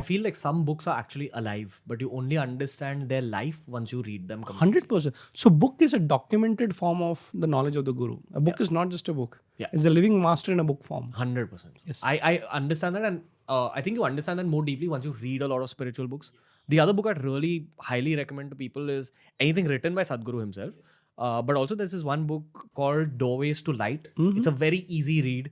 feel like some books are actually alive, but you only understand their life once you read them completely. 100%. So book is a documented form of the knowledge of the guru. A book is not just a book. Yeah. It's a living master in a book form. 100%. Yes. I understand that, and I think you understand that more deeply once you read a lot of spiritual books. The other book I'd really highly recommend to people is anything written by Sadhguru himself. But also there's this one book called Doorways to Light. It's a very easy read.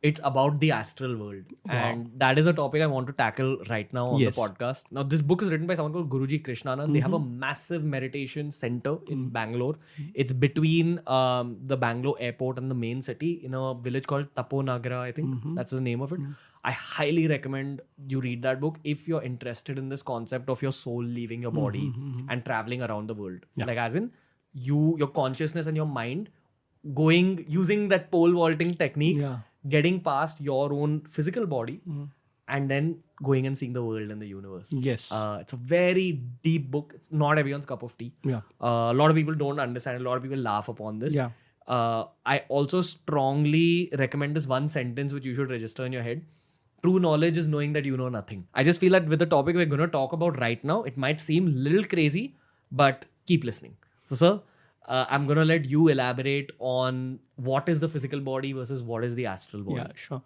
It's about the astral world. And that is a topic I want to tackle right now on Yes. the podcast. Now, this book is written by someone called Guruji Krishnanand. They have a massive meditation center in Bangalore. It's between the Bangalore airport and the main city in a village called Taponagara, I think. That's the name of it. I highly recommend you read that book if you're interested in this concept of your soul leaving your body and traveling around the world. Like as in your consciousness and your mind using that pole vaulting technique, getting past your own physical body and then going and seeing the world and the universe. Yes. It's a very deep book. It's not everyone's cup of tea. Yeah. A lot of people don't understand. A lot of people laugh upon this. Yeah. I also strongly recommend this one sentence which you should register in your head. True knowledge is knowing that you know nothing. I just feel that with the topic we're going to talk about right now, it might seem a little crazy, but keep listening. So, sir, I'm going to let you elaborate on what is the physical body versus what is the astral body. Yeah, sure.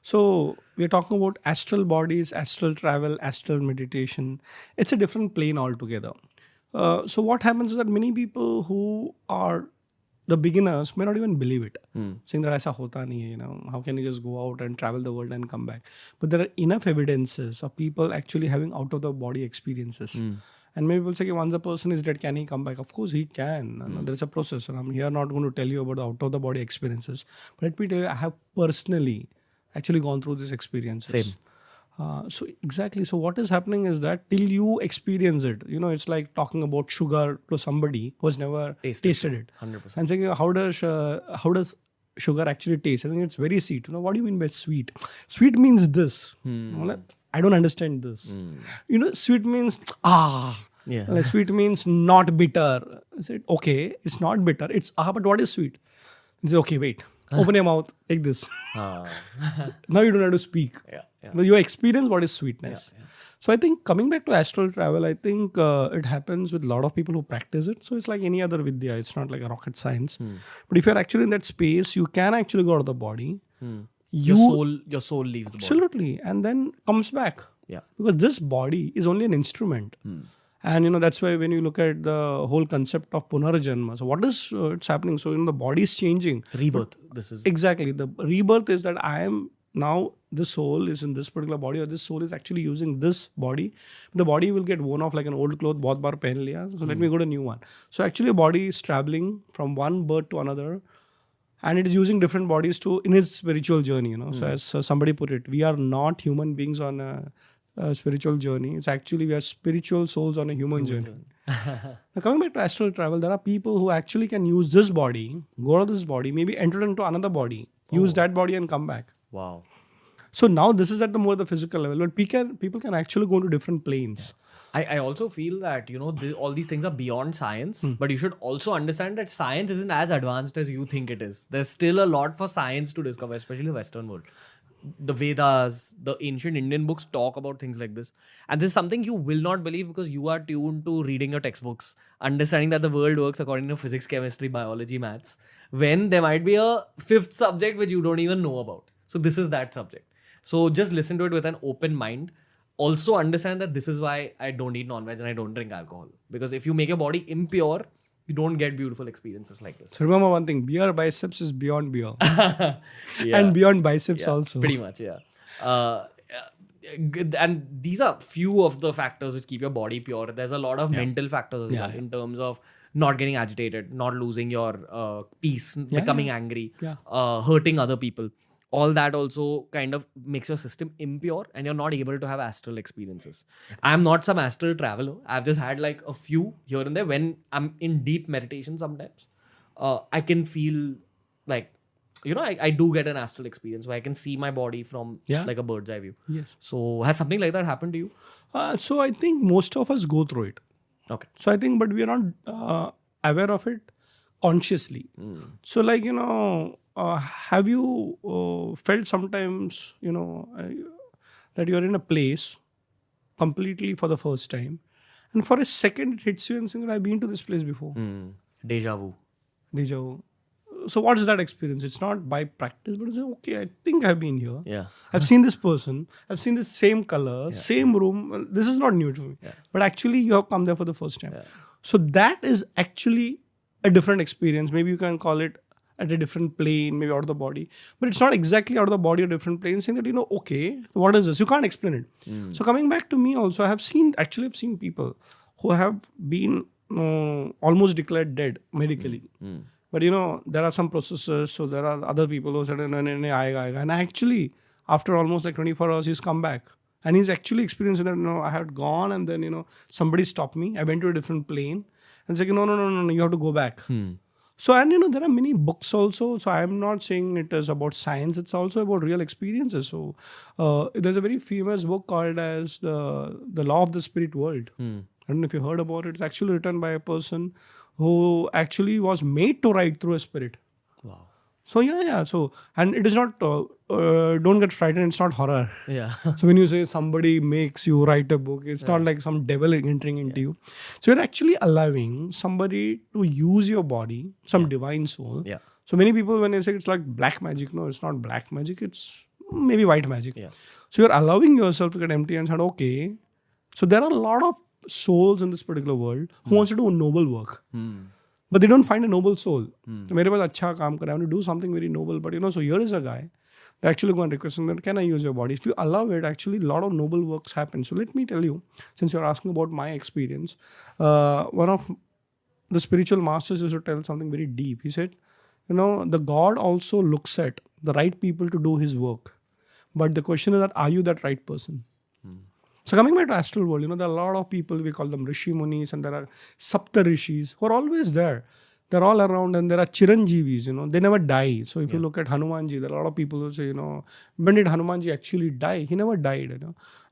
So we're talking about astral bodies, astral travel, astral meditation. It's a different plane altogether. So what happens is that many people who are the beginners may not even believe it, saying that aisa hota nahi hai, how can you just go out and travel the world and come back? But there are enough evidences of people actually having out of the body experiences. And many people say, once a person is dead, can he come back? Of course he can. There is a process. And I'm here not going to tell you about the out of the body experiences. But let me tell you, I have personally actually gone through these experiences. Same. So exactly. So what is happening is that till you experience it, it's like talking about sugar to somebody who has never tasted it. 100%. And saying, how does sugar actually taste? I think it's very sweet. What do you mean by sweet? Sweet means this. I don't understand this. Sweet means Yeah. Like sweet means not bitter. I said, okay, it's not bitter. It's but what is sweet? He said, okay, wait. Open your mouth. Take this. Now you don't have to speak. Yeah. Now you experience what is sweetness. So I think coming back to astral travel, I think it happens with a lot of people who practice it. So it's like any other vidya. It's not like a rocket science. But if you're actually in that space, you can actually go out of the body. Your soul leaves the body. Absolutely. And then comes back. Yeah. Because this body is only an instrument. And that's why when you look at the whole concept of punarjanma, so what is it's happening? So the body is changing. Rebirth. This is Exactly. The rebirth is that I am now, the soul is in this particular body, or this soul is actually using this body. The body will get worn off like an old cloth, bahut bar pehen liya. So let me go to a new one. So actually a body is traveling from one birth to another. And it is using different bodies in its spiritual journey. So as somebody put it, we are not human beings on a spiritual journey. It's actually we are spiritual souls on a human journey. Now coming back to astral travel, there are people who actually can use this body, go to this body, maybe enter into another body, use that body and come back. wow. So now this is at the physical level, but people can actually go to different planes. I also feel that, all these things are beyond science, but you should also understand that science isn't as advanced as you think it is. There's still a lot for science to discover, especially the Western world. The Vedas, the ancient Indian books talk about things like this. And this is something you will not believe because you are tuned to reading your textbooks, understanding that the world works according to physics, chemistry, biology, maths, when there might be a fifth subject which you don't even know about. So this is that subject. So just listen to it with an open mind. Also understand that this is why I don't eat non-veg and I don't drink alcohol. Because if you make your body impure, you don't get beautiful experiences like this. So remember one thing, beer biceps is beyond beer. Yeah. And beyond biceps also. Pretty much, yeah. And these are few of the factors which keep your body pure. There's a lot of mental factors as well in terms of not getting agitated, not losing your peace, becoming angry, hurting other people. All that also kind of makes your system impure and you're not able to have astral experiences. I'm not some astral traveler. I've just had like a few here and there. When I'm in deep meditation sometimes, I can feel like, I do get an astral experience where I can see my body from like a bird's eye view. Yes. So has something like that happened to you? So I think most of us go through it. Okay. So I think, but we are not aware of it consciously. So like, have you felt sometimes, that you're in a place completely for the first time. And for a second, it hits you and saying, I've been to this place before. Deja vu. Deja vu. So what is that experience? It's not by practice, but it's like, okay, I think I've been here. Yeah. I've seen this person. I've seen the same color, same room. This is not new to me. But actually, you have come there for the first time. So that is actually a different experience. Maybe you can call it at a different plane, maybe out of the body. But it's not exactly out of the body or different plane, saying that, okay, what is this? You can't explain it. So coming back to me also, I've seen people who have been almost declared dead medically. But there are some processes, so there are other people who said, and actually, after almost like 24 hours, he's come back. And he's actually experiencing that, I had gone and then, somebody stopped me. I went to a different plane. And it's like, no, you have to go back. So, and there are many books also. So I'm not saying it is about science. It's also about real experiences. So there's a very famous book called as the Law of the Spirit World. I don't know if you heard about it. It's actually written by a person who actually was made to write through a spirit. Wow. So yeah. So, and it is not, don't get frightened. It's not horror. Yeah. So when you say somebody makes you write a book, it's not like some devil entering into you. So you're actually allowing somebody to use your body, some divine soul. Yeah. So many people, when they say it's like black magic, no, it's not black magic. It's maybe white magic. Yeah. So you're allowing yourself to get empty and said, okay. So there are a lot of souls in this particular world who wants to do a noble work. But they don't find a noble soul. So mere paas acha kaam kar, I want to do something very noble. But so here is a guy. They actually go and request him, can I use your body? If you allow it, actually a lot of noble works happen. So let me tell you, since you're asking about my experience, one of the spiritual masters used to tell something very deep. He said, the God also looks at the right people to do his work. But the question is that, are you that right person? So coming back to astral world, there are a lot of people, we call them Rishi Munis, and there are Sapta Rishis who are always there. They're all around, and there are Chiranjeevis, they never die. So if you look at Hanumanji, there are a lot of people who say, when did Hanumanji actually die? He never died,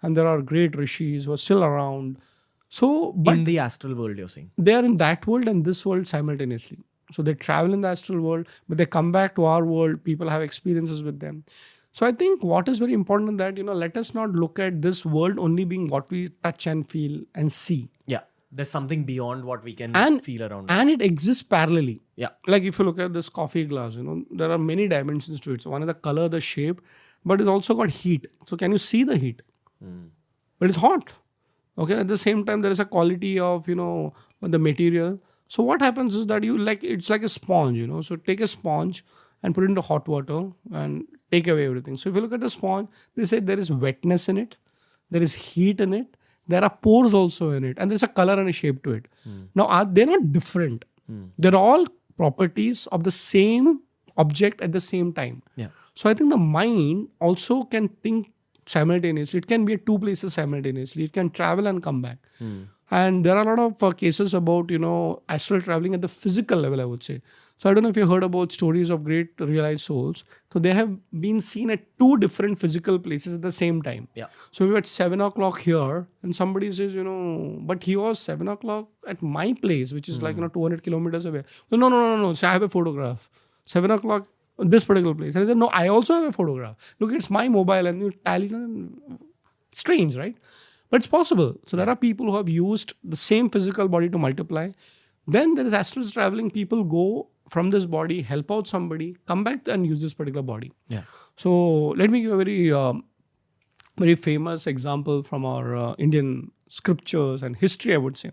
And there are great Rishis who are still around. So, but in the astral world, you're saying? They are in that world and this world simultaneously. So they travel in the astral world, but they come back to our world. People have experiences with them. So I think what is very important in that, let us not look at this world only being what we touch and feel and see. Yeah. There's something beyond what we can feel around us. And us. it exists parallelly. Yeah. Like if you look at this coffee glass, there are many dimensions to it. So one is the color, the shape, but it's also got heat. So can you see the heat? But it's hot. Okay. At the same time, there is a quality of, the material. So what happens is that it's like a sponge, So take a sponge and put it into hot water and take away everything. So if you look at the sponge, they say there is wetness in it, there is heat in it, there are pores also in it, and there's a color and a shape to it. Now, they're not different. They're all properties of the same object at the same time. Yeah. So I think the mind also can think simultaneously. It can be at two places simultaneously. It can travel and come back. And there are a lot of cases about, astral traveling at the physical level, I would say. So I don't know if you heard about stories of great realized souls. So they have been seen at two different physical places at the same time. Yeah. So we were at 7 o'clock here and somebody says, but he was 7 o'clock at my place, which is like, 200 kilometers away. So no. So I have a photograph. 7 o'clock, this particular place. And I said, no, I also have a photograph. Look, it's my mobile and you tally. Strange, right? But it's possible. So there are people who have used the same physical body to multiply. Then there is astral traveling. People go from this body, help out somebody, come back and use this particular body. Yeah. So let me give a very famous example from our Indian scriptures and history, I would say.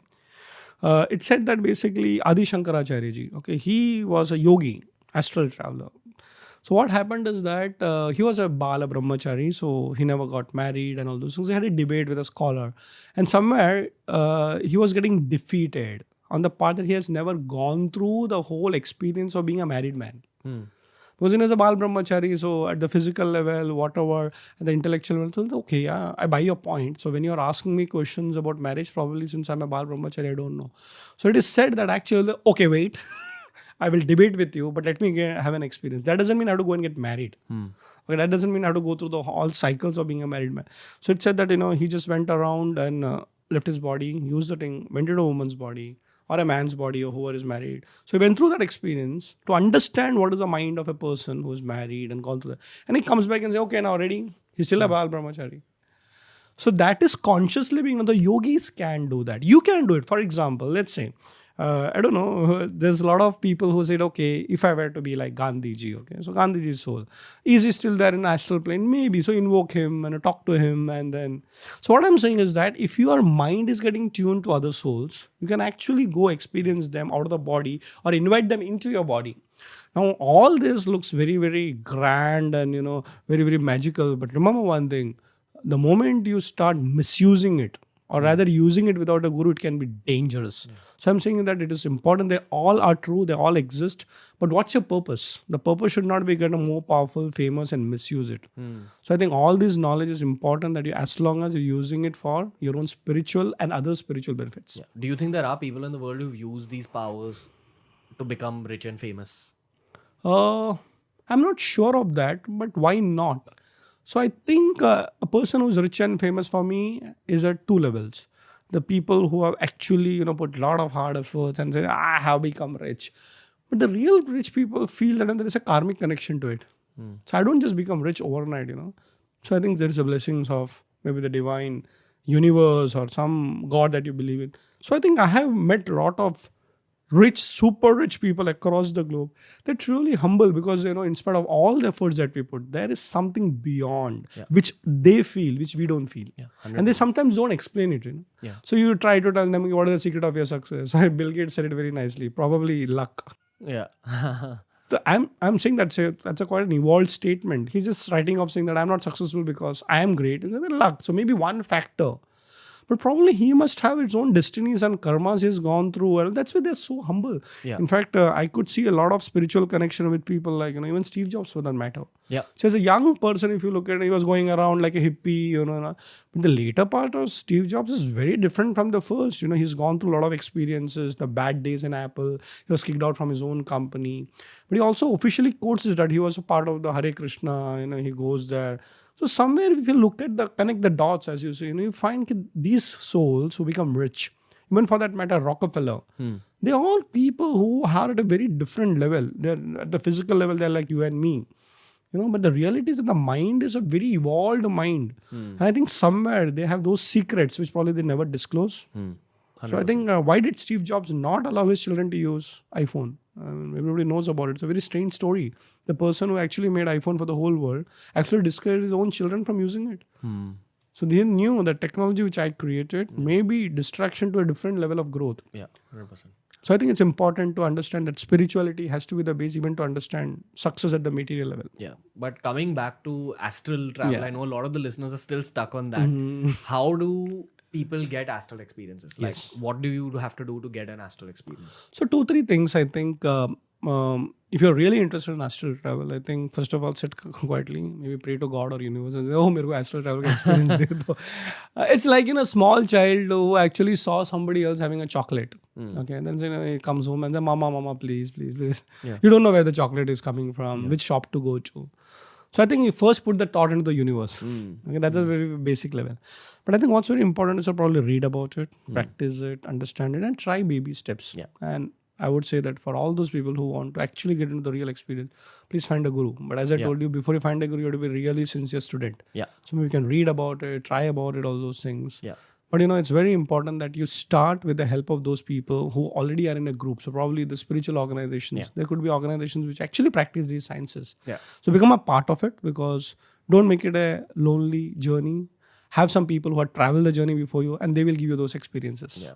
It said that basically Adi Shankaracharya ji, okay, he was a yogi, astral traveler. So what happened is that he was a Bala Brahmachari, so he never got married and all those things. He had a debate with a scholar. And somewhere he was getting defeated on the part that he has never gone through the whole experience of being a married man. Because he was a Bala Brahmachari, so at the physical level, whatever, at the intellectual level, so okay, yeah, I buy your point. So when you're asking me questions about marriage, probably since I'm a Bala Brahmachari, I don't know. So it is said that actually, okay, wait. I will debate with you, but let me have an experience. That doesn't mean I have to go and get married. Okay, that doesn't mean I have to go through all cycles of being a married man. So it said that, he just went around and left his body, used the thing, went into a woman's body or a man's body or whoever is married. So he went through that experience to understand what is the mind of a person who is married and gone through that. And he comes back and says, okay, now ready? He's still a Bal Brahmachari. So that is consciously being, the yogis can do that. You can do it. For example, let's say, I don't know, there's a lot of people who said, okay, if I were to be like Gandhiji, okay, so Gandhiji's soul, is he still there in astral plane? Maybe. So invoke him and talk to him. And then, so what I'm saying is that if your mind is getting tuned to other souls, you can actually go experience them out of the body or invite them into your body. Now, all this looks very, very grand and, very, very magical. But remember one thing, the moment you start misusing it, or rather using it without a guru, it can be dangerous. So I'm saying that it is important. They all are true. They all exist. But what's your purpose? The purpose should not be get more powerful, famous, and misuse it. So I think all this knowledge is important that you, as long as you're using it for your own spiritual and other spiritual benefits. Yeah. Do you think there are people in the world who've used these powers to become rich and famous? I'm not sure of that, but why not? So I think a person who's rich and famous for me is at two levels. The people who have actually, put a lot of hard efforts and say, I have become rich. But the real rich people feel that there is a karmic connection to it. So I don't just become rich overnight, So I think there is a blessings of maybe the divine universe or some God that you believe in. So I think I have met a lot of rich, super rich people across the globe. They're truly humble because, in spite of all the efforts that we put, there is something beyond which they feel, which we don't feel. Yeah, and they sometimes don't explain it. Yeah. So you try to tell them, what is the secret of your success? Bill Gates said it very nicely. Probably luck. Yeah. So I'm saying that's a quite an evolved statement. He's just writing off saying that I'm not successful because I am great. It's luck. So maybe one factor. But probably he must have its own destinies and karmas he's gone through. And that's why they're so humble. Yeah. In fact, I could see a lot of spiritual connection with people like, even Steve Jobs for that matter. Yeah. So as a young person, if you look at it, he was going around like a hippie, But the later part of Steve Jobs is very different from the first. He's gone through a lot of experiences, the bad days in Apple. He was kicked out from his own company. But he also officially quotes that he was a part of the Hare Krishna, he goes there. So somewhere, if you look at connect the dots, as you say, you find these souls who become rich, even for that matter, Rockefeller, they're all people who are at a very different level. They're at the physical level, they're like you and me. But the reality is that the mind is a very evolved mind. And I think somewhere they have those secrets which probably they never disclose. 100%. So I think why did Steve Jobs not allow his children to use iPhone? Everybody knows about it. It's a very strange story. The person who actually made iPhone for the whole world actually discouraged his own children from using it. So they knew that technology which I created may be distraction to a different level of growth. Yeah, 100%. So I think it's important to understand that spirituality has to be the base even to understand success at the material level. Yeah. But coming back to astral travel, I know a lot of the listeners are still stuck on that. How do people get astral experiences? Like, what do you have to do to get an astral experience? So 2-3 things, I think. If you're really interested in astral travel, I think first of all, sit quietly, maybe pray to God or universe and say, oh, mere ko astral travel ka experience de do. It's like, a small child who actually saw somebody else having a chocolate. Okay, and then he comes home and says, mama, please. Yeah. You don't know where the chocolate is coming from, which shop to go to. So I think you first put the thought into the universe. Okay, that's a very basic level. But I think what's very important is to probably read about it, practice it, understand it, and try baby steps. Yeah. And I would say that for all those people who want to actually get into the real experience, please find a guru. But as I told you, before you find a guru, you have to be really sincere student. Yeah. So maybe you can read about it, try about it, all those things. Yeah. But it's very important that you start with the help of those people who already are in a group. So probably the spiritual organizations. Yeah. There could be organizations which actually practice these sciences. Yeah. So become a part of it, because don't make it a lonely journey. Have some people who have traveled the journey before you, and they will give you those experiences. Yeah.